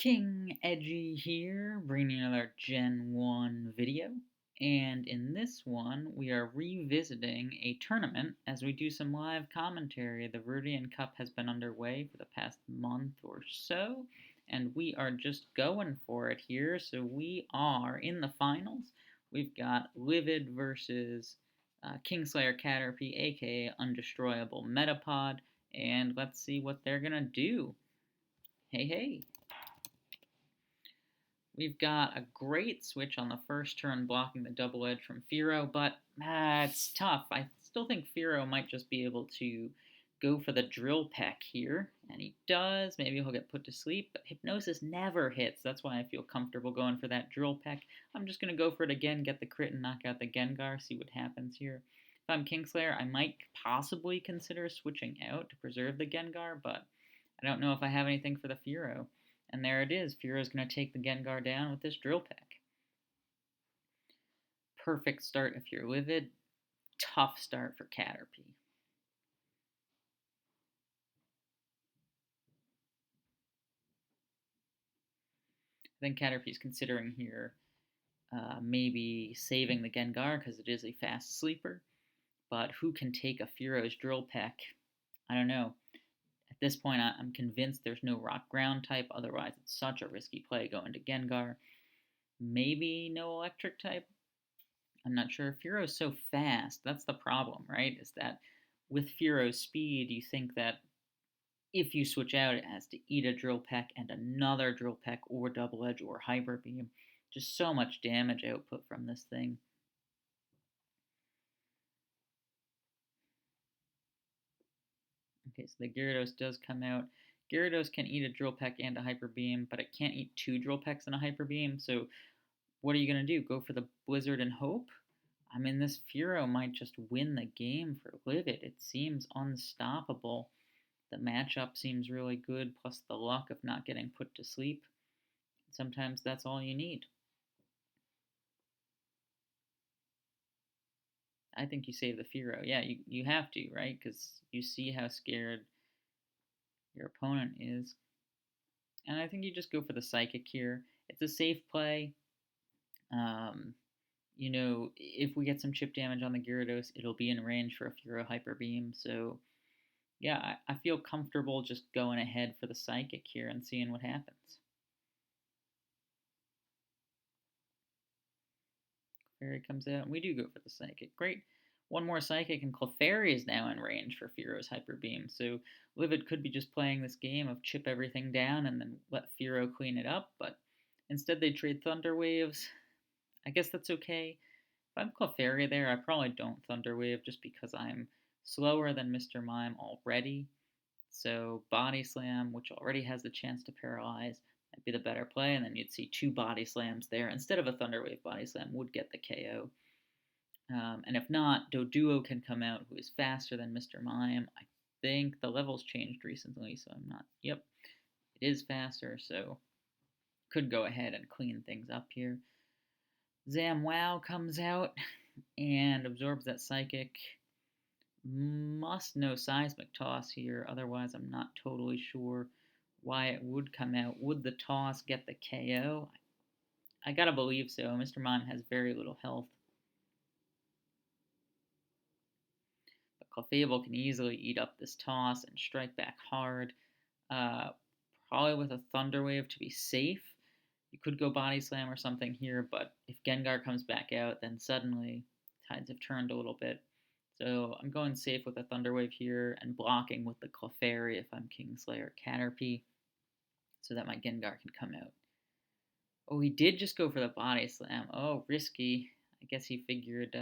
King Edgy here, bringing another Gen 1 video. And in this one, we are revisiting a tournament as we do some live commentary. The Verdian Cup has been underway for the past month or so, and we are just going for it here. So we are in the finals. We've got Livid versus Kingslayer Caterpie, aka Undestroyable Metapod, and let's see what they're gonna do. Hey, hey. We've got a great switch on the first turn blocking the double edge from Firo, but it's tough. I still think Firo might just be able to go for the drill peck here, and he does. Maybe he'll get put to sleep, but Hypnosis never hits. That's why I feel comfortable going for that drill peck. I'm just going to go for it again, get the crit and knock out the Gengar, see what happens here. If I'm Kingslayer, I might possibly consider switching out to preserve the Gengar, but I don't know if I have anything for the Firo. And there it is. Firo's going to take the Gengar down with this drill peck. Perfect start if you're Livid. Tough start for Caterpie. I think Caterpie's considering here maybe saving the Gengar because it is a fast sleeper. But who can take a Firo's drill peck? I don't know. At this point, I'm convinced there's no rock ground type, otherwise it's such a risky play going to Gengar. Maybe no electric type? I'm not sure. Firo's so fast, that's the problem, right? Is that with Firo's speed, you think that if you switch out, it has to eat a drill peck and another drill peck or double edge or hyper beam. Just so much damage output from this thing. Okay, so the Gyarados does come out. Gyarados can eat a Drill Peck and a Hyper Beam, but it can't eat two Drill Pecks and a Hyper Beam, so what are you going to do? Go for the Blizzard and hope? I mean, this Firo might just win the game for Livid. It seems unstoppable. The matchup seems really good, plus the luck of not getting put to sleep. Sometimes that's all you need. I think you save the Firo. Yeah, you have to, right? Because you see how scared your opponent is. And I think you just go for the Psychic here. It's a safe play. You know, if we get some chip damage on the Gyarados, it'll be in range for a Firo Hyper Beam. So, yeah, I feel comfortable just going ahead for the Psychic here and seeing what happens. Clefairy comes out, and we do go for the Psychic. Great. One more Psychic, and Clefairy is now in range for Firo's Hyper Beam. So Livid could be just playing this game of chip everything down and then let Firo clean it up, but instead they trade Thunder Waves. I guess that's okay. If I'm Clefairy there, I probably don't Thunder Wave just because I'm slower than Mr. Mime already. So Body Slam, which already has the chance to paralyze, might be the better play, and then you'd see two Body Slams there. Instead of a Thunder Wave Body Slam, would get the KO. And if not, Doduo can come out, who is faster than Mr. Mime. I think the level's changed recently, so I'm not... Yep, it is faster, so could go ahead and clean things up here. Zamwow comes out and absorbs that Psychic. Must know Seismic Toss here, otherwise I'm not totally sure why it would come out. Would the toss get the KO? I gotta believe so. Mr. Mime has very little health. But Clefable can easily eat up this toss and strike back hard. Probably with a Thunder Wave to be safe. You could go Body Slam or something here, but if Gengar comes back out, then suddenly tides have turned a little bit. So I'm going safe with a Thunder Wave here and blocking with the Clefairy if I'm Kingslayer Caterpie so that my Gengar can come out. Oh, he did just go for the Body Slam. Oh, risky. I guess he figured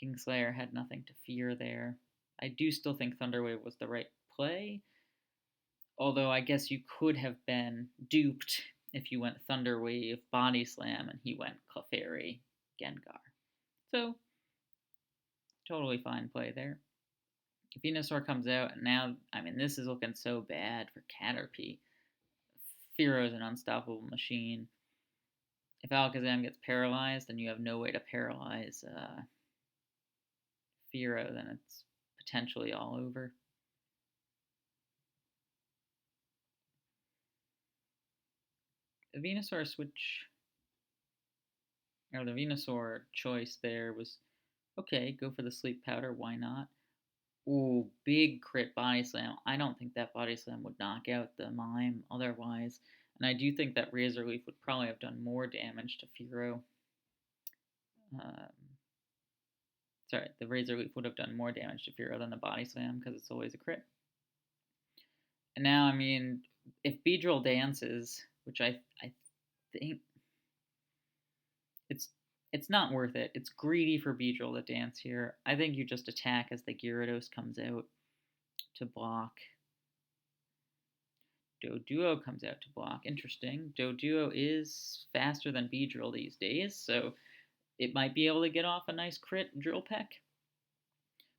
Kingslayer had nothing to fear there. I do still think Thunder Wave was the right play, although I guess you could have been duped if you went Thunder Wave, Body Slam, and he went Clefairy, Gengar. So, totally fine play there. Venusaur comes out, and now, I mean, this is looking so bad for Caterpie. Firo's an unstoppable machine. If Alakazam gets paralyzed, and you have no way to paralyze Firo, then it's potentially all over. The Venusaur switch, or the Venusaur choice there was okay, go for the sleep powder, why not? Ooh, big crit body slam. I don't think that body slam would knock out the mime otherwise. And I do think that Razor Leaf would probably have done more damage to Firo. Um, sorry, the Razor Leaf would have done more damage to Firo than the body slam because it's always a crit. And now, I mean, if Beedrill dances, which I think it's not worth it. It's greedy for Beedrill to dance here. I think you just attack as the Gyarados comes out to block. Doduo comes out to block. Interesting. Doduo is faster than Beedrill these days, so it might be able to get off a nice crit Drill Peck.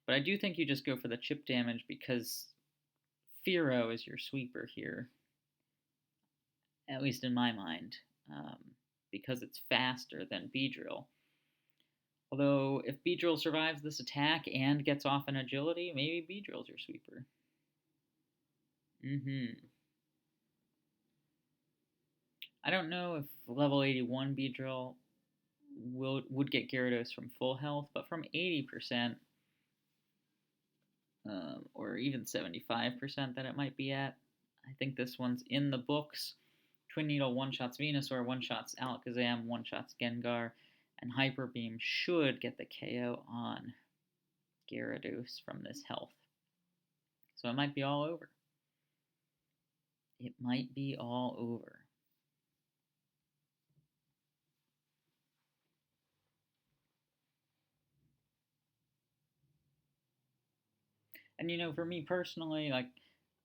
But I do think you just go for the chip damage because Firo is your sweeper here, at least in my mind, because it's faster than Beedrill. Although, if Beedrill survives this attack and gets off an agility, maybe Beedrill's your sweeper. I don't know if level 81 Beedrill would get Gyarados from full health, but from 80%, or even 75% that it might be at, I think this one's in the books. Twin Needle one-shots Venusaur, one-shots Alakazam, one-shots Gengar, and Hyper Beam should get the KO on Gyarados from this health. So it might be all over. It might be all over. And you know, for me personally, like,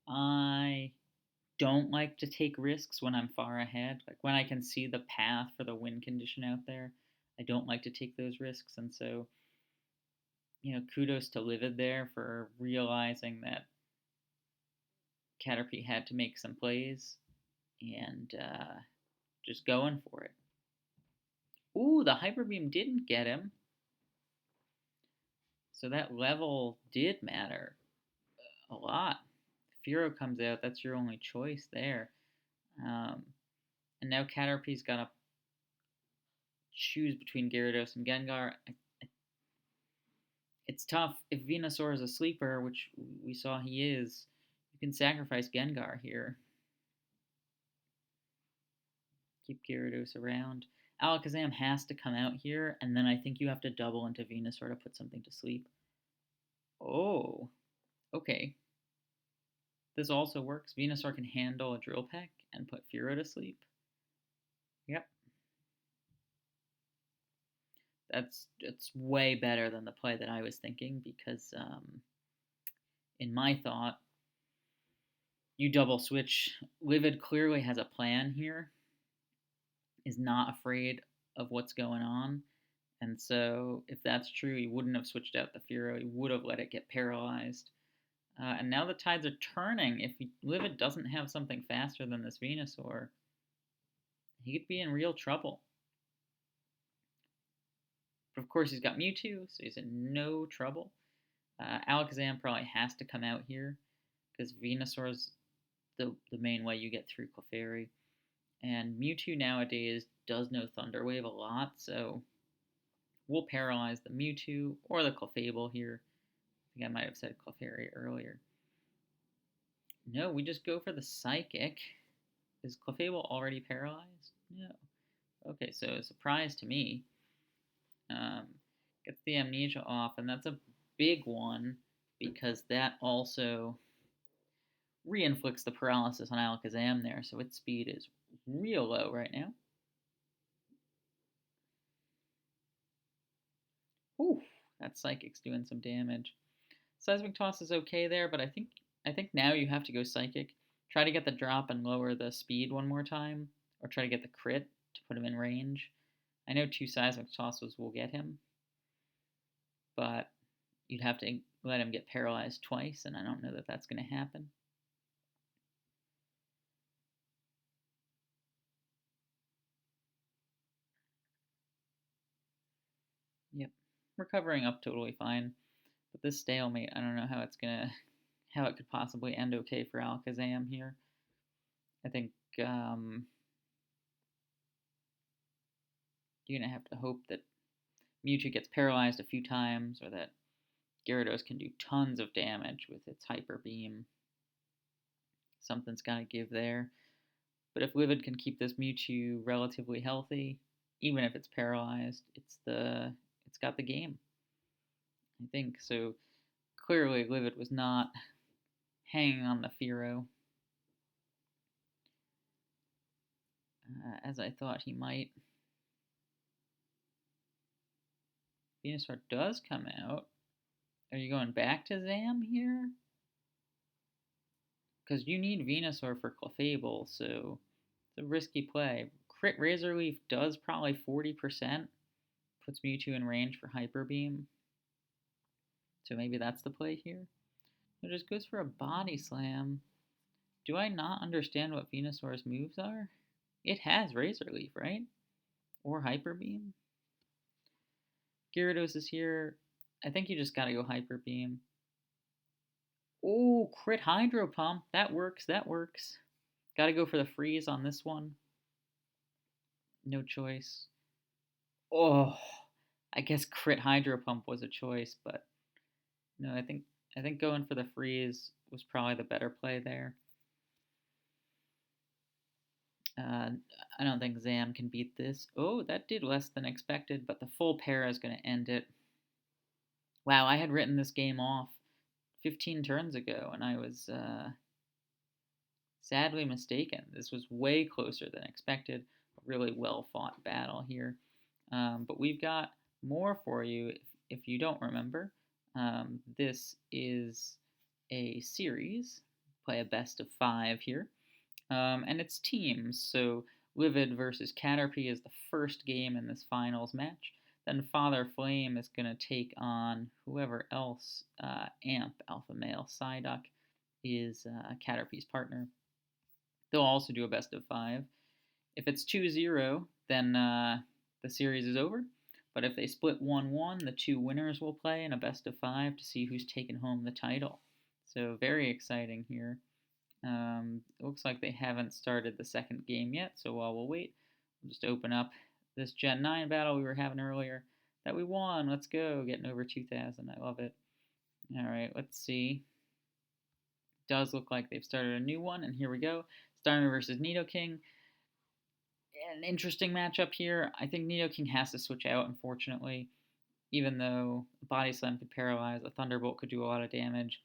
I don't like to take risks when I'm far ahead. Like, when I can see the path for the win condition out there, I don't like to take those risks. And so, you know, kudos to Livid there for realizing that Caterpie had to make some plays and just going for it. Ooh, the Hyper Beam didn't get him. So that level did matter a lot. If Firo comes out, that's your only choice there. And now Caterpie's got to choose between Gyarados and Gengar. It's tough. If Venusaur is a sleeper, which we saw he is, you can sacrifice Gengar here. Keep Gyarados around. Alakazam has to come out here, and then I think you have to double into Venusaur to put something to sleep. Oh, okay. This also works. Venusaur can handle a Drill Peck and put Firo to sleep. Yep. It's way better than the play that I was thinking because in my thought, you double switch. Livid clearly has a plan here, is not afraid of what's going on. And so, if that's true, he wouldn't have switched out the Firo. He would have let it get paralyzed. And now the tides are turning. If Livid doesn't have something faster than this Venusaur, he could be in real trouble. But of course, he's got Mewtwo, so he's in no trouble. Alakazam probably has to come out here because Venusaur's the main way you get through Clefairy. And Mewtwo nowadays does know Thunder Wave a lot, so we'll paralyze the Mewtwo or the Clefable here. I think I might have said Clefairy earlier. No, we just go for the Psychic. Is Clefable already paralyzed? No. Okay, so a surprise to me. Gets the Amnesia off, and that's a big one because that also re-inflicts the paralysis on Alakazam there, so its speed is real low right now. Ooh, that Psychic's doing some damage. Seismic Toss is okay there, but I think now you have to go Psychic. Try to get the drop and lower the speed one more time, or try to get the crit to put him in range. I know 2 Seismic Tosses will get him, but you'd have to let him get paralyzed twice, and I don't know that that's going to happen. Yep, recovering up totally fine, but this stalemate, I don't know how it could possibly end okay for Alakazam here. I think You're going to have to hope that Mewtwo gets paralyzed a few times, or that Gyarados can do tons of damage with its Hyper Beam. Something's got to give there. But if Livid can keep this Mewtwo relatively healthy, even if it's paralyzed, it's got the game, I think. So clearly Livid was not hanging on the Fearow as I thought he might. Venusaur does come out. Are you going back to Zam here? Because you need Venusaur for Clefable, so it's a risky play. Crit Razor Leaf does probably 40%. Puts Mewtwo in range for Hyper Beam. So maybe that's the play here. It just goes for a Body Slam. Do I not understand what Venusaur's moves are? It has Razor Leaf, right? Or Hyper Beam? Gyarados is here. I think you just gotta go Hyper Beam. Oh, crit Hydro Pump. That works, that works. Gotta go for the freeze on this one. No choice. Oh, I guess crit Hydro Pump was a choice, but no, I think going for the freeze was probably the better play there. I don't think Zam can beat this. Oh, that did less than expected, but the full para is going to end it. Wow, I had written this game off 15 turns ago, and I was sadly mistaken. This was way closer than expected. A really well-fought battle here. But we've got more for you if you don't remember. This is a series. Play a best of 5 here. And it's teams, so Livid versus Caterpie is the first game in this finals match. Then Father Flame is going to take on whoever else. Amp, Alpha Male Psyduck, is Caterpie's partner. They'll also do a best of 5. If it's 2-0, then the series is over. But if they split 1-1, the 2 winners will play in a best of 5 to see who's taken home the title. So very exciting here. It looks like they haven't started the second game yet, so while we'll wait, we'll just open up this Gen 9 battle we were having earlier that we won. Let's go, getting over 2,000. I love it. Alright, let's see. It does look like they've started a new one, and here we go. Starmie versus Nidoking. An interesting matchup here. I think Nidoking has to switch out, unfortunately. Even though Body Slam could paralyze, a Thunderbolt could do a lot of damage.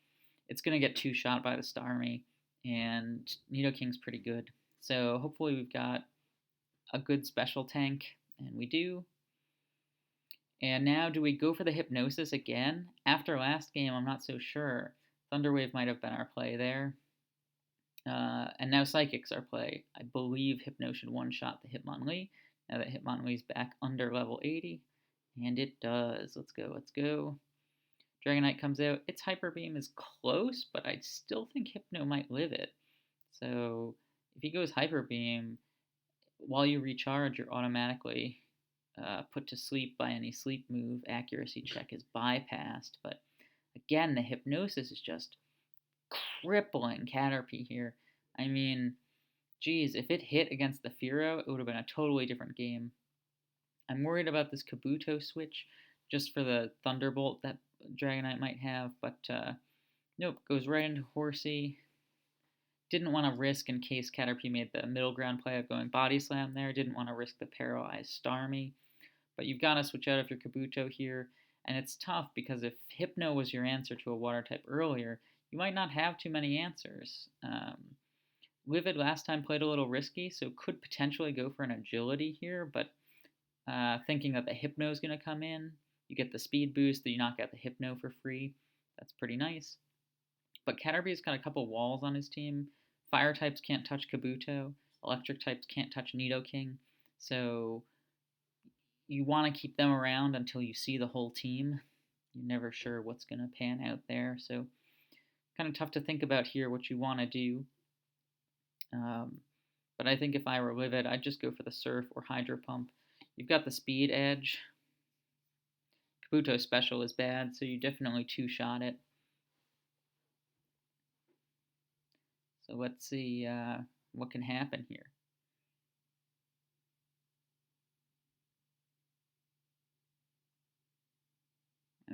It's going to get 2-shot by the Starmie. And Nidoking's pretty good. So hopefully we've got a good special tank, and we do. And now do we go for the Hypnosis again? After last game, I'm not so sure. Thunderwave might have been our play there. And now Psychic's our play. I believe Hypno should one-shot the Hitmonlee, now that Hitmonlee's back under level 80. And it does. Let's go, let's go. Dragonite comes out. Its Hyper Beam is close, but I still think Hypno might live it. So if he goes Hyper Beam, while you recharge, you're automatically put to sleep by any sleep move. Accuracy check is bypassed. But again, the Hypnosis is just crippling Caterpie here. I mean, geez, if it hit against the Fearow, it would have been a totally different game. I'm worried about this Kabuto switch just for the Thunderbolt that Dragonite might have, but nope, goes right into Horsey. Didn't want to risk in case Caterpie made the middle ground play of going Body Slam there. Didn't want to risk the paralyzed Starmie. But you've got to switch out if you're Kabuto here. And it's tough because if Hypno was your answer to a water type earlier, you might not have too many answers. Livid last time played a little risky, so could potentially go for an agility here, but thinking that the Hypno is going to come in, you get the speed boost, that you knock out the Hypno for free. That's pretty nice. But Caterpie's got a couple walls on his team. Fire types can't touch Kabuto. Electric types can't touch Nidoking. So you want to keep them around until you see the whole team. You're never sure what's going to pan out there. So kind of tough to think about here what you want to do. But I think if I were Livid, I'd just go for the Surf or Hydro Pump. You've got the speed edge. Kabuto special is bad, so you definitely two-shot it. So let's see what can happen here.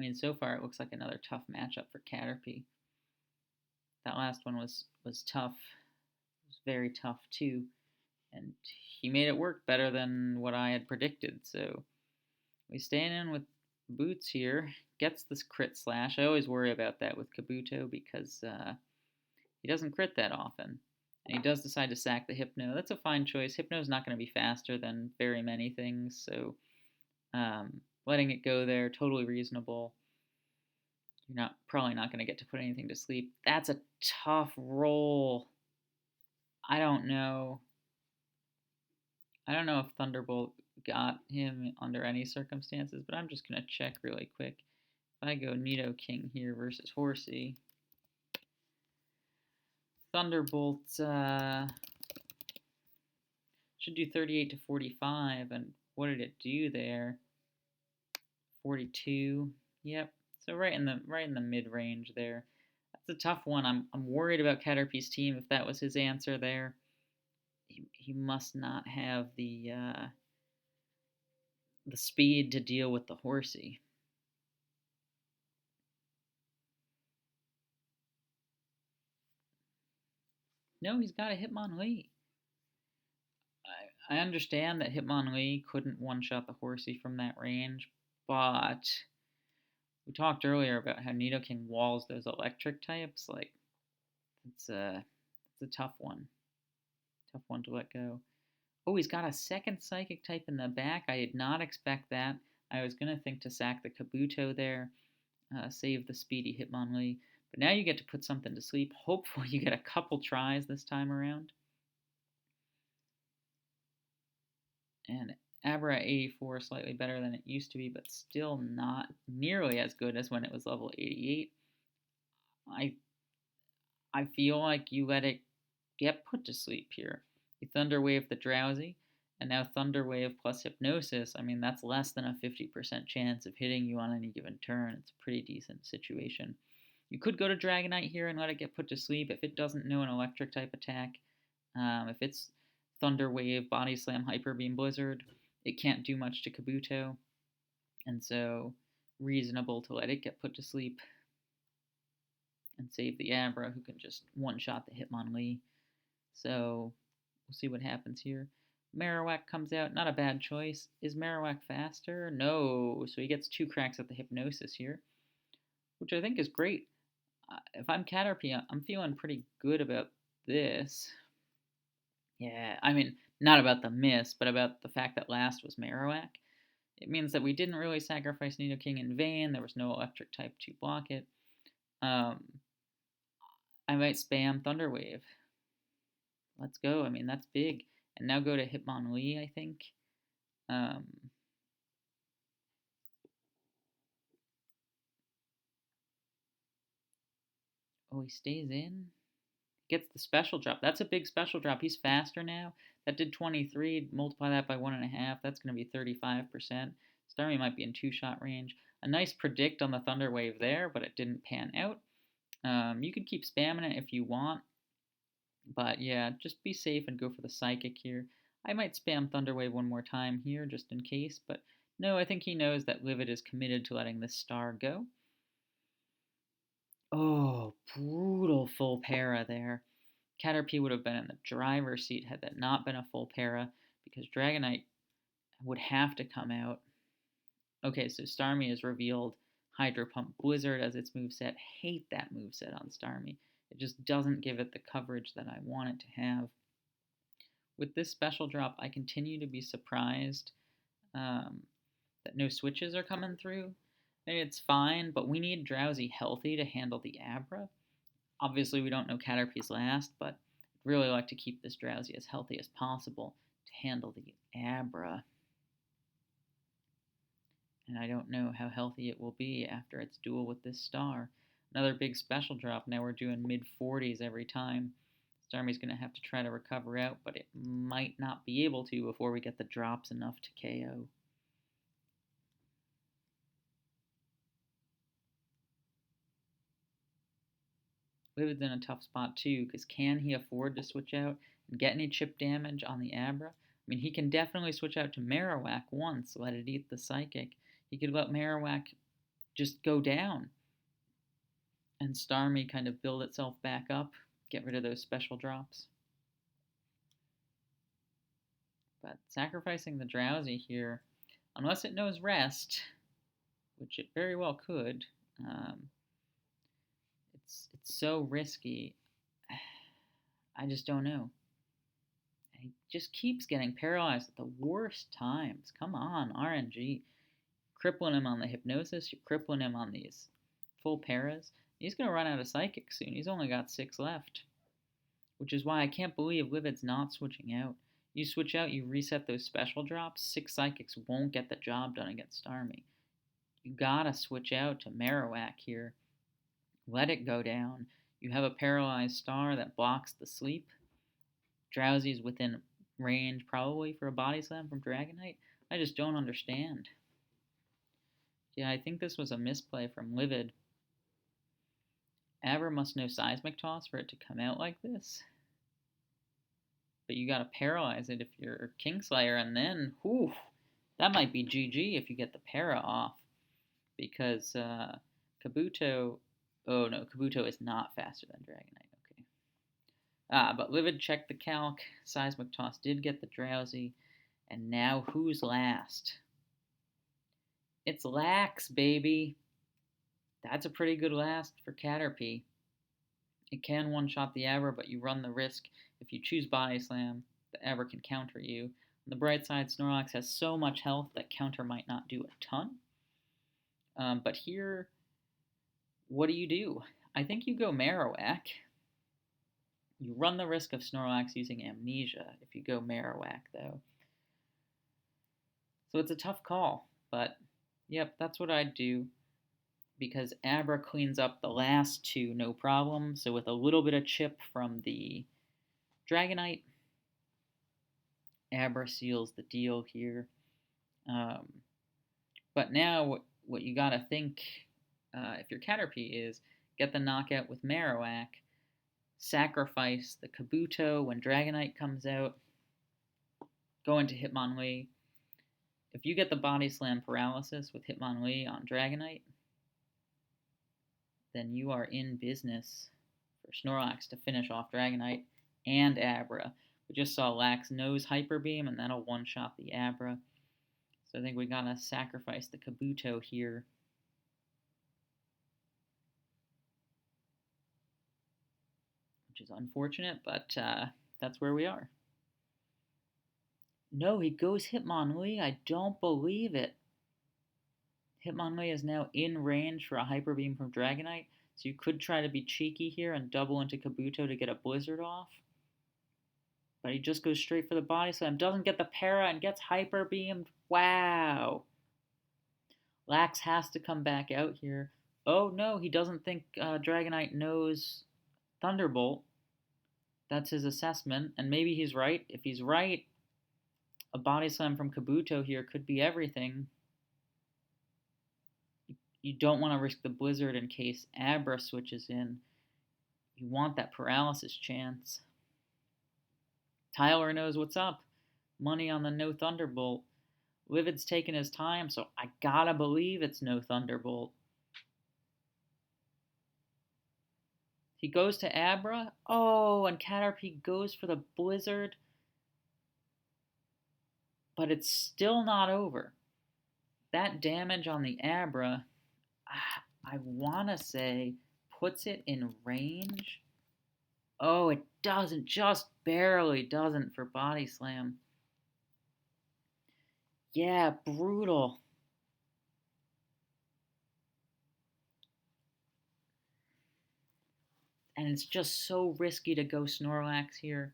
I mean, so far it looks like another tough matchup for Caterpie. That last one was tough. It was very tough too, and he made it work better than what I had predicted. So we staying in with Boots here. Gets this crit slash. I always worry about that with Kabuto because he doesn't crit that often. And he does decide to sack the Hypno. That's a fine choice. Hypno's not going to be faster than very many things, so letting it go there, totally reasonable. You're probably not going to get to put anything to sleep. That's a tough roll. I don't know. I don't know if Thunderbolt got him under any circumstances, but I'm just going to check really quick. If I go Nidoking here versus Horsey, Thunderbolt should do 38 to 45, and what did it do there? 42. Yep. So right in the mid range there. That's a tough one. I'm worried about Caterpie's team if that was his answer there. He must not have the speed to deal with the Horsey. No, he's got a Hitmonlee. I understand that Hitmonlee couldn't one-shot the Horsey from that range, but we talked earlier about how Nidoking walls those electric types. Like, it's a tough one. Tough one to let go. Oh, he's got a second Psychic type in the back. I did not expect that. I was going to think to sack the Kabuto there, save the speedy Hitmonlee. But now you get to put something to sleep. Hopefully you get a couple tries this time around. And Abra 84 slightly better than it used to be, but still not nearly as good as when it was level 88. I feel like you let it get put to sleep here. You Thunder Wave the Drowsy, and now Thunder Wave plus Hypnosis. I mean, that's less than a 50% chance of hitting you on any given turn. It's a pretty decent situation. You could go to Dragonite here and let it get put to sleep if it doesn't know an electric type attack. If it's Thunder Wave, Body Slam, Hyper Beam, Blizzard, it can't do much to Kabuto. And so, reasonable to let it get put to sleep and save the Abra, who can just one-shot the Hitmonlee. So, we'll see what happens here. Marowak comes out, not a bad choice. Is Marowak faster? No, so he gets 2 cracks at the Hypnosis here, which I think is great. If I'm Caterpie, I'm feeling pretty good about this. Yeah, I mean, not about the miss, but about the fact that last was Marowak. It means that we didn't really sacrifice Nidoking in vain. There was no electric type to block it. I might spam Thunder Wave. Let's go. I mean, that's big. And now go to Hitmonlee, I think. Oh, he stays in? Gets the special drop. That's a big special drop. He's faster now. That did 23. Multiply that by 1.5. That's going to be 35%. Starmie might be in 2-shot range. A nice predict on the Thunder Wave there, but it didn't pan out. You could keep spamming it if you want. But yeah, just be safe and go for the Psychic here. I might spam Thunder Wave one more time here, just in case. But no, I think he knows that Livid is committed to letting this star go. Oh, brutal full para there. Caterpie would have been in the driver's seat had that not been a full para, because Dragonite would have to come out. Okay, so Starmie is revealed Hydro Pump Blizzard as its moveset. Hate that moveset on Starmie. It just doesn't give it the coverage that I want it to have. With this special drop, I continue to be surprised that no switches are coming through. I mean, it's fine, but we need Drowsy healthy to handle the Abra. Obviously, we don't know Caterpie's last, but I'd really like to keep this Drowsy as healthy as possible to handle the Abra. And I don't know how healthy it will be after its duel with this star. Another big special drop. Now we're doing mid-40s every time. Starmie's going to have to try to recover out, but it might not be able to before we get the drops enough to KO. Livid's in a tough spot too, because can he afford to switch out and get any chip damage on the Abra? I mean, he can definitely switch out to Marowak once, let it eat the Psychic. He could let Marowak just go down and Starmie kind of build itself back up, get rid of those special drops. But sacrificing the Drowsy here, unless it knows Rest, which it very well could, it's so risky. I just don't know. And he just keeps getting paralyzed at the worst times. Come on, RNG. Crippling him on the Hypnosis, you're crippling him on these full paras. He's going to run out of Psychic soon. He's only got 6 left. Which is why I can't believe Livid's not switching out. You switch out, you reset those special drops, 6 Psychics won't get the job done against Starmie. You gotta switch out to Marowak here. Let it go down. You have a paralyzed star that blocks the sleep. Drowsy's within range probably for a Body Slam from Dragonite. I just don't understand. Yeah, I think this was a misplay from Livid. Abra must know Seismic Toss for it to come out like this. But you gotta paralyze it if you're Kingslayer, and then, whew, that might be GG if you get the para off. Because Kabuto, oh no, Kabuto is not faster than Dragonite, okay. But Livid checked the calc, Seismic Toss did get the Drowsy, and now who's last? It's Lax, baby. That's a pretty good last for Caterpie. It can one-shot the Abra, but you run the risk. If you choose Body Slam, the Abra can counter you. On the bright side, Snorlax has so much health that counter might not do a ton. But here, what do? I think you go Marowak. You run the risk of Snorlax using Amnesia if you go Marowak, though. So it's a tough call, but yep, that's what I'd do. Because Abra cleans up the last 2, no problem. So with a little bit of chip from the Dragonite, Abra seals the deal here. But now what you gotta think, if you're Caterpie, is get the knockout with Marowak, sacrifice the Kabuto when Dragonite comes out, go into Hitmonlee. If you get the Body Slam paralysis with Hitmonlee on Dragonite, then you are in business for Snorlax to finish off Dragonite and Abra. We just saw Lax nose Hyper Beam, and that'll one-shot the Abra. So I think we gotta sacrifice the Kabuto here. Which is unfortunate, but that's where we are. No, he goes Hitmonlee. I don't believe it. Hitmonlee is now in range for a Hyper Beam from Dragonite, so you could try to be cheeky here and double into Kabuto to get a Blizzard off. But he just goes straight for the Body Slam, doesn't get the para, and gets Hyper Beamed. Wow! Lax has to come back out here. Oh no, he doesn't think Dragonite knows Thunderbolt. That's his assessment, and maybe he's right. If he's right, a Body Slam from Kabuto here could be everything. You don't want to risk the Blizzard in case Abra switches in. You want that paralysis chance. Tyler knows what's up. Money on the no Thunderbolt. Livid's taking his time, so I gotta believe it's no Thunderbolt. He goes to Abra. Oh, and Caterpie goes for the Blizzard. But it's still not over. That damage on the Abra, I want to say, puts it in range. Oh, it doesn't. Just barely doesn't for Body Slam. Yeah, brutal. And it's just so risky to go Snorlax here.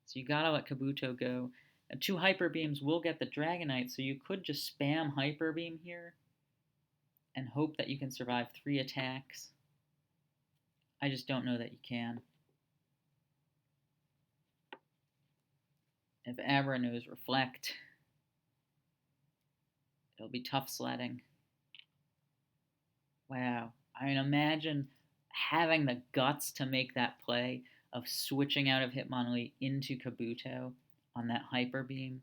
So you gotta let Kabuto go. And 2 Hyper Beams will get the Dragonite, so you could just spam Hyper Beam here and hope that you can survive 3 attacks. I just don't know that you can. If Abra knows Reflect, it'll be tough sledding. Wow. I mean, imagine having the guts to make that play of switching out of Hitmonlee into Kabuto on that Hyper Beam.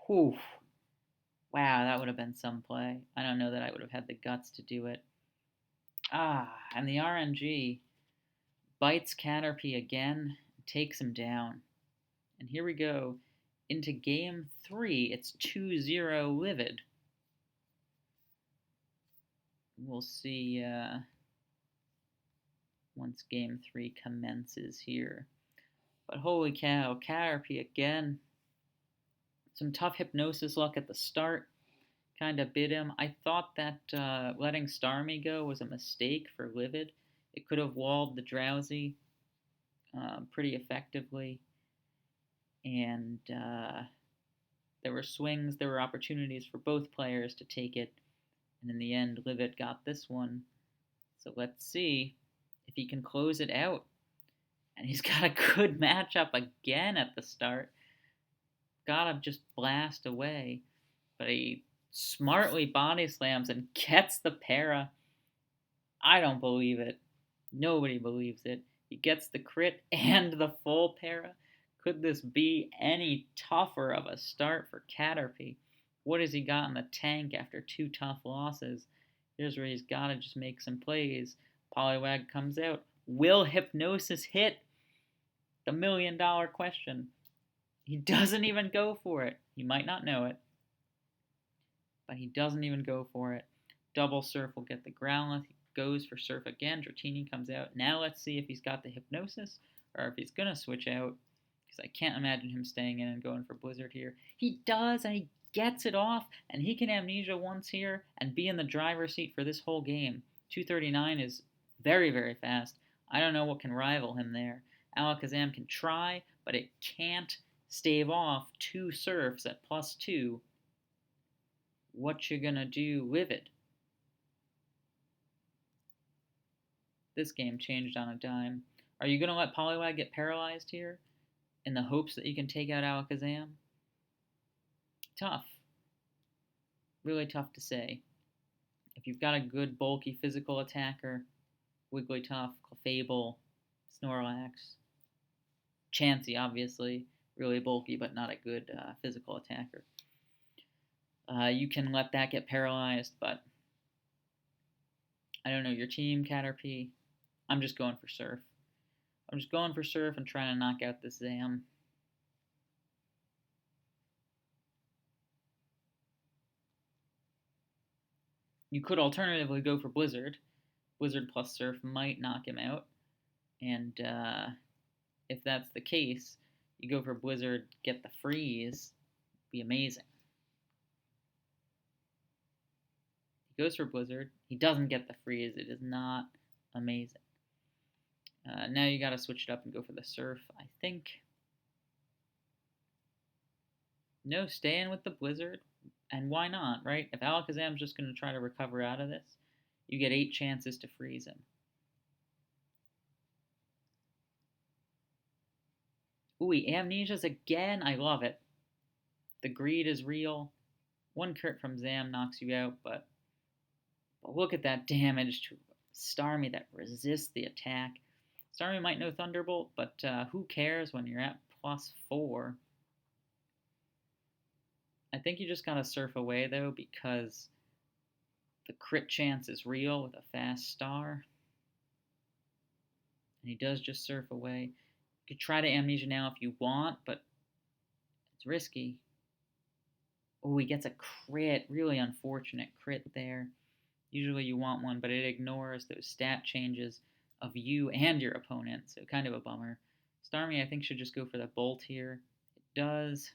Whew. Wow, that would have been some play. I don't know that I would have had the guts to do it. And the RNG bites Caterpie again, takes him down. And here we go into game 3. It's 2-0 Livid. We'll see once game 3 commences here. But holy cow, Caterpie again. Some tough hypnosis luck at the start. Kind of bit him. I thought that letting Starmie go was a mistake for Livid. It could have walled the Drowsy pretty effectively. And there were swings, there were opportunities for both players to take it. And in the end, Livid got this one. So let's see if he can close it out. And he's got a good matchup again at the start. Gotta just blast away. But he smartly body slams and gets the para. I don't believe it. Nobody believes it. He gets the crit and the full para. Could this be any tougher of a start for Caterpie? What has he got in the tank after 2 tough losses? Here's where he's got to just make some plays. Poliwag comes out. Will hypnosis hit? The $1 million question. He doesn't even go for it. He might not know it, but he doesn't even go for it. Double Surf will get the Growlithe. He goes for Surf again. Dratini comes out. Now let's see if he's got the hypnosis or if he's going to switch out, because I can't imagine him staying in and going for Blizzard here. He does, and he gets it off, and he can Amnesia once here and be in the driver's seat for this whole game. 239 is very, very fast. I don't know what can rival him there. Alakazam can try, but it can't stave off 2 Surfs at +2. What you gonna do, Livid? This game changed on a dime. Are you gonna let Poliwag get paralyzed here in the hopes that you can take out Alakazam? Tough. Really tough to say. If you've got a good, bulky physical attacker, Wigglytuff, Clefable, Snorlax, Chansey, obviously, really bulky but not a good physical attacker. You can let that get paralyzed, but I don't know, your team, Caterpie, I'm just going for Surf. I'm just going for Surf and trying to knock out this Zam. You could alternatively go for Blizzard. Blizzard plus Surf might knock him out. And if that's the case, you go for Blizzard, get the freeze, be amazing. He goes for Blizzard. He doesn't get the freeze. It is not amazing. Now you got to switch it up and go for the Surf, I think. No, stay in with the Blizzard. And why not, right? If Alakazam's just going to try to recover out of this, you get 8 chances to freeze him. Ooh, he amnesias again. I love it. The greed is real. 1 crit from Zam knocks you out, but look at that damage to Starmie that resists the attack. Starmie might know Thunderbolt, but who cares when you're at +4? I think you just gotta surf away, though, because the crit chance is real with a fast star. And he does just surf away. You could try to amnesia now if you want, but it's risky. Oh, he gets a crit. Really unfortunate crit there. Usually you want one, but it ignores those stat changes of you and your opponent, so kind of a bummer. Starmie, I think, should just go for the Bolt here. It does.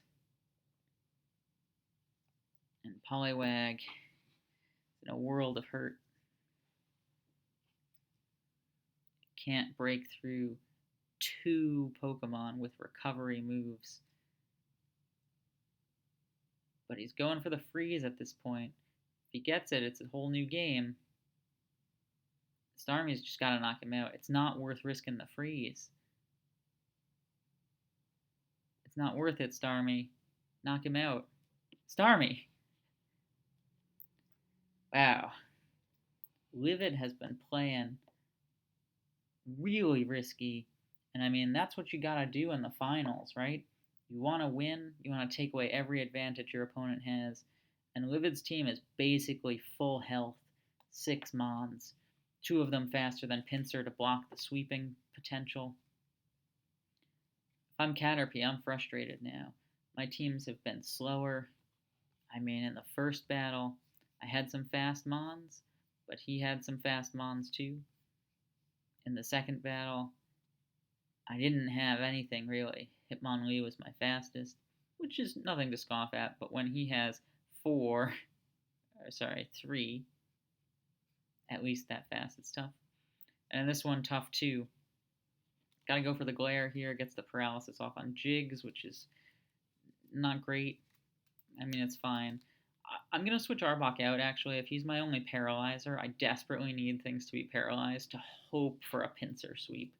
And Poliwag is in a world of hurt. Can't break through 2 Pokemon with recovery moves. But he's going for the freeze at this point. If he gets it, it's a whole new game. Starmie's just got to knock him out. It's not worth risking the freeze. It's not worth it, Starmie. Knock him out. Starmie! Wow. Livid has been playing really risky. And I mean, that's what you got to do in the finals, right? You want to win. You want to take away every advantage your opponent has. And Livid's team is basically full health, 6 Mons, 2 of them faster than Pinsir to block the sweeping potential. If I'm Caterpie, I'm frustrated now. My teams have been slower. I mean, in the first battle, I had some fast Mons, but he had some fast Mons too. In the second battle, I didn't have anything really. Hitmonlee was my fastest, which is nothing to scoff at, but when he has 3, at least that fast, it's tough. And in this one, tough too. Gotta go for the glare here, gets the paralysis off on Jigs, which is not great. I mean, it's fine. I'm going to switch Arbok out, actually. If he's my only paralyzer, I desperately need things to be paralyzed to hope for a Pinsir sweep.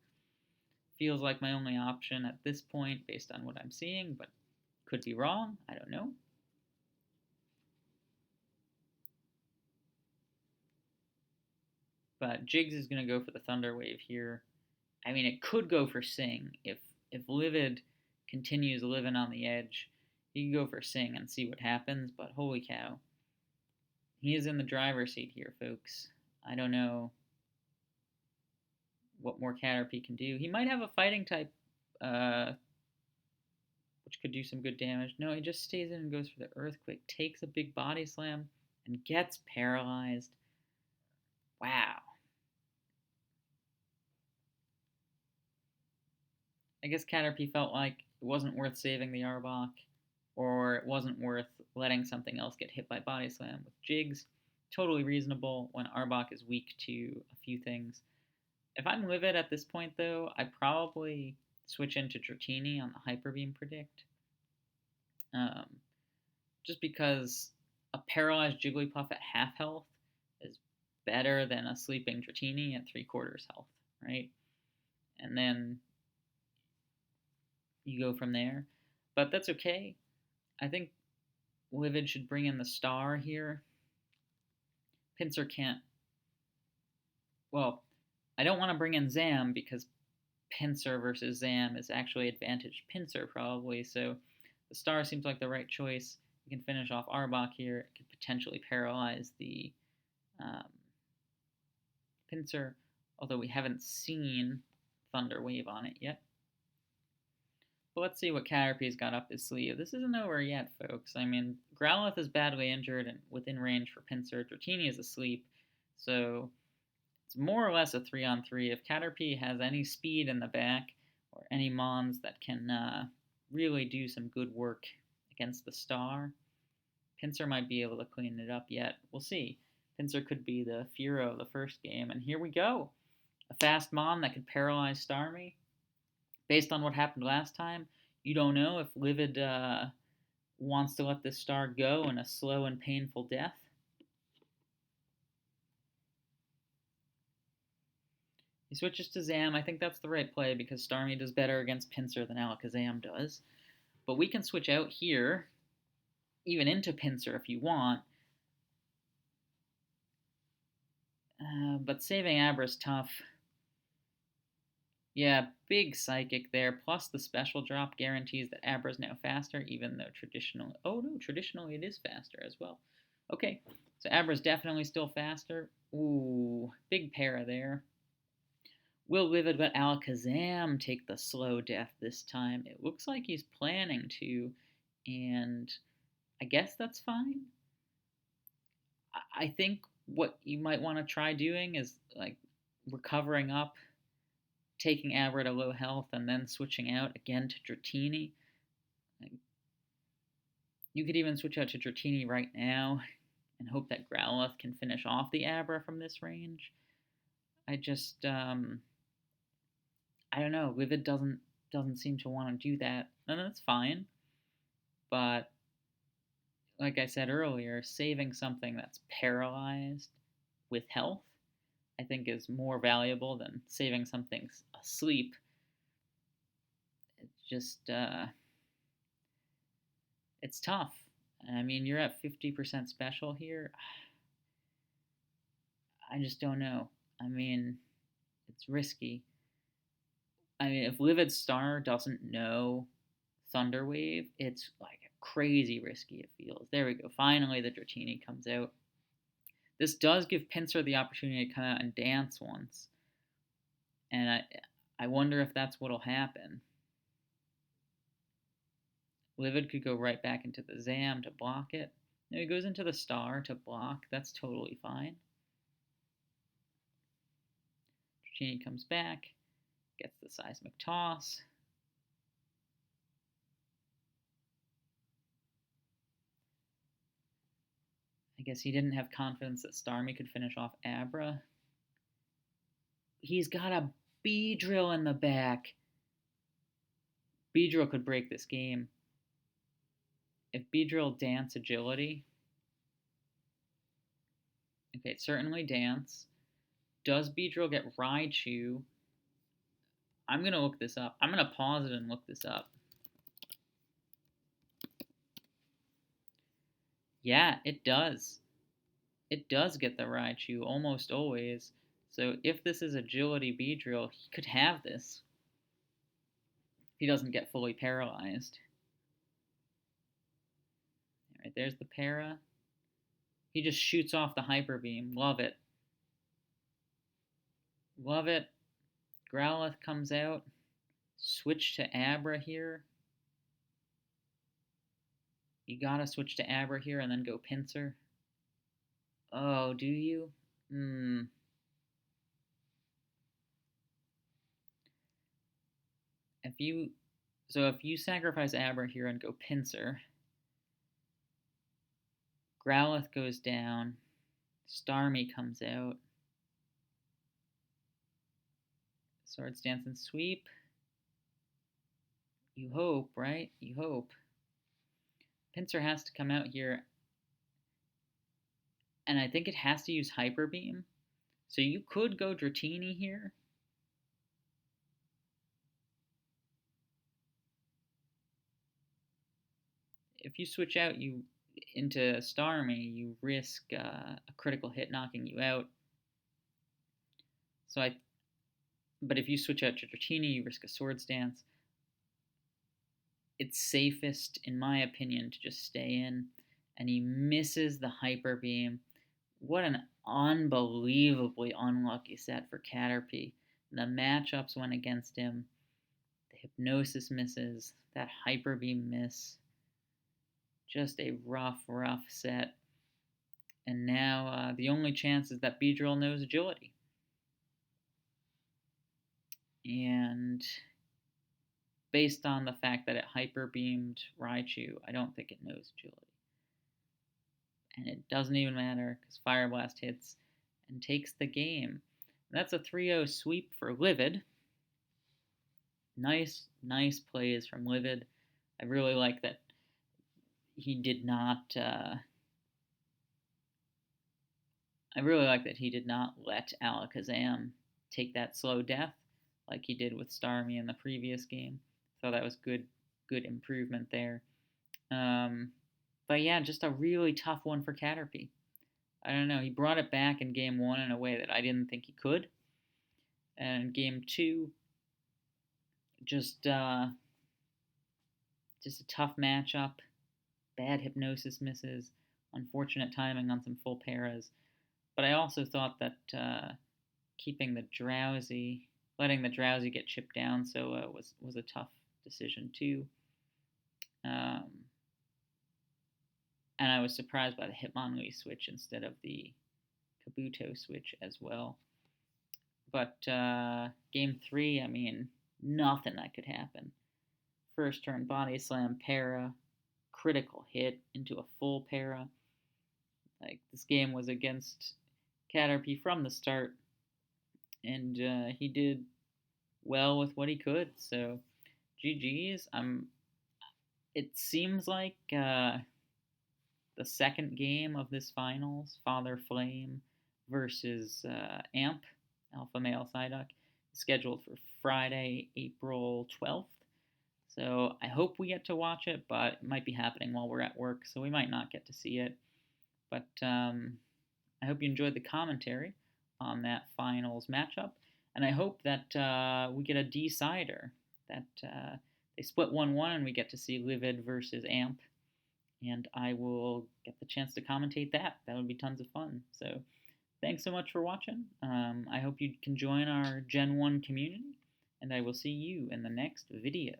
Feels like my only option at this point, based on what I'm seeing, but could be wrong. I don't know. But Jigs is going to go for the Thunder Wave here. I mean, it could go for Sing. If Livid continues living on the edge, he can go for Sing and see what happens, but holy cow. He is in the driver's seat here, folks. I don't know what more Caterpie can do. He might have a fighting type, which could do some good damage. No, he just stays in and goes for the Earthquake, takes a big body slam, and gets paralyzed. Wow. I guess Caterpie felt like it wasn't worth saving the Arbok, or it wasn't worth letting something else get hit by Body Slam with Jigs. Totally reasonable when Arbok is weak to a few things. If I'm Livid at this point, though, I probably switch into Dratini on the Hyper Beam Predict. Just because a paralyzed Jigglypuff at half health is better than a sleeping Dratini at 3/4 health, right? And then you go from there. But that's okay. I think Livid should bring in the star here. Pinsir can't. Well, I don't want to bring in Zam because Pinsir versus Zam is actually advantage Pinsir probably. So the star seems like the right choice. You can finish off Arbok here. It could potentially paralyze the Pinsir, although we haven't seen Thunder Wave on it yet. But let's see what Caterpie's got up his sleeve. This isn't over yet, folks. I mean, Growlithe is badly injured and within range for Pinsir. Dratini is asleep, so it's more or less a 3-on-3. If Caterpie has any speed in the back or any Mons that can really do some good work against the star, Pinsir might be able to clean it up yet. We'll see. Pinsir could be the Fearow of the first game, and here we go. A fast Mon that could paralyze Starmie. Based on what happened last time, you don't know if Livid wants to let this star go in a slow and painful death. He switches to Zam. I think that's the right play because Starmie does better against Pinsir than Alakazam does. But we can switch out here, even into Pinsir if you want. But saving Abra's tough. Yeah, big Psychic there, plus the special drop guarantees that Abra's now faster, even though traditionally... Oh no, traditionally it is faster as well. Okay, so Abra's definitely still faster. Ooh, big para there. Will Livid let Alakazam take the slow death this time? It looks like he's planning to, and I guess that's fine. I think what you might want to try doing is like recovering up, taking Abra to low health, and then switching out again to Dratini. You could even switch out to Dratini right now and hope that Growlithe can finish off the Abra from this range. I just, I don't know. Livid doesn't seem to want to do that, and that's fine. But like I said earlier, saving something that's paralyzed with health, I think, is more valuable than saving something asleep. It's just, it's tough. I mean, you're at 50% special here. I just don't know. I mean, it's risky. I mean, if Livid Star doesn't know Thunder Wave, it's like a crazy risky it feels. There we go. Finally, the Dratini comes out. This does give Pinsir the opportunity to come out and dance once. And I wonder if that's what'll happen. Livid could go right back into the Zam to block it. No, he goes into the Star to block. That's totally fine. Dratini comes back, gets the Seismic Toss. I guess he didn't have confidence that Starmie could finish off Abra. He's got a Beedrill in the back. Beedrill could break this game. If Beedrill dance agility, okay, certainly dance. Does Beedrill get Raichu? I'm going to look this up. I'm going to pause it and look this up. Yeah, it does. It does get the Raichu almost always. So if this is agility Beedrill, he could have this. If he doesn't get fully paralyzed. Alright, there's the para. He just shoots off the Hyper Beam. Love it. Love it. Growlithe comes out. Switch to Abra here. You gotta switch to Abra here and then go Pinsir. Oh, do you? If you sacrifice Abra here and go Pinsir, Growlithe goes down, Starmie comes out, Swords Dance and Sweep. You hope, right? You hope. Pinsir has to come out here, and I think it has to use Hyper Beam. So you could go Dratini here. If you switch out into Starmie, you risk a critical hit knocking you out. But if you switch out to Dratini, you risk a Swords Dance. It's safest, in my opinion, to just stay in. And he misses the Hyper Beam. What an unbelievably unlucky set for Caterpie. The matchups went against him. The Hypnosis misses. That Hyper Beam miss. Just a rough set. And now the only chance is that Beedrill knows agility. And based on the fact that it Hyper Beamed Raichu, I don't think it knows agility. And it doesn't even matter because Fire Blast hits and takes the game. And that's a 3-0 sweep for Livid. Nice plays from Livid. I really like that he did not. I really like that he did not let Alakazam take that slow death like he did with Starmie in the previous game. So that was good improvement there. But yeah, just a really tough one for Caterpie. I don't know. He brought it back in Game 1 in a way that I didn't think he could. And Game 2, just a tough matchup. Bad Hypnosis misses. Unfortunate timing on some full paras. But I also thought that keeping the Drowsy, letting the Drowsy get chipped down was a tough decision too. And I was surprised by the Hitmonlee switch instead of the Kabuto switch as well. But Game 3, I mean, nothing that could happen. First turn Body Slam para, critical hit into a full para. Like, this game was against Caterpie from the start, and he did well with what he could. So, GG's. It seems like the second game of this finals, Father Flame versus Amp, Alpha Male Psyduck, is scheduled for Friday, April 12th. So I hope we get to watch it, but it might be happening while we're at work, so we might not get to see it. But I hope you enjoyed the commentary on that finals matchup, and I hope that we get a decider, that they split 1-1 and we get to see Livid versus Amp. and I will get the chance to commentate that. That would be tons of fun. So thanks so much for watching. I hope you can join our Gen 1 community, and I will see you in the next video.